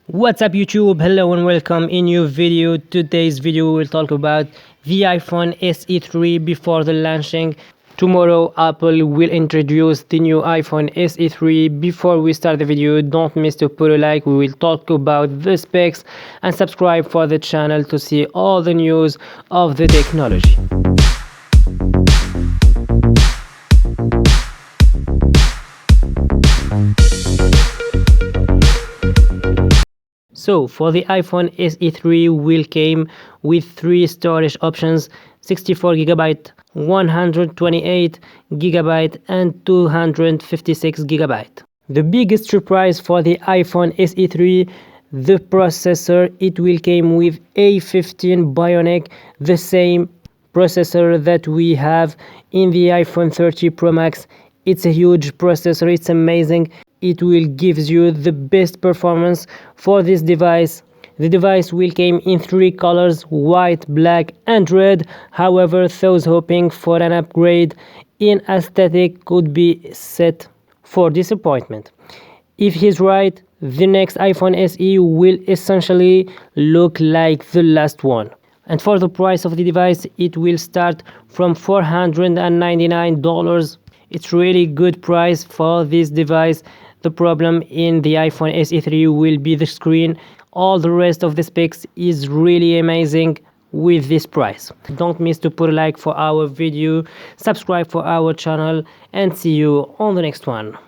What's up YouTube? Hello and welcome in new video. Today's video we will talk about the iPhone SE3 before the launching. Tomorrow Apple will introduce the new iPhone SE3. Before we start the video, don't miss to put a like. We will talk about the specs and subscribe for the channel to see all the news of the technology. So for the iPhone SE3 will came with three storage options: 64GB, 128GB and 256GB. The biggest surprise for the iPhone SE3, the processor. It will came with A15 Bionic, the same processor that we have in the iPhone 30 Pro Max. It's a huge processor, it's amazing. It will gives you the best performance for this device. The device will came in three colors: white, black and red. However, those hoping for an upgrade in aesthetic could be set for disappointment. If he's right, the next iPhone SE will essentially look like the last one. And for the price of the device, it will start from $499. It's really good price for this device. The problem in the iPhone SE3 will be the screen. All the rest of the specs is really amazing with this price. Don't miss to put a like for our video, subscribe for our channel and see you on the next one.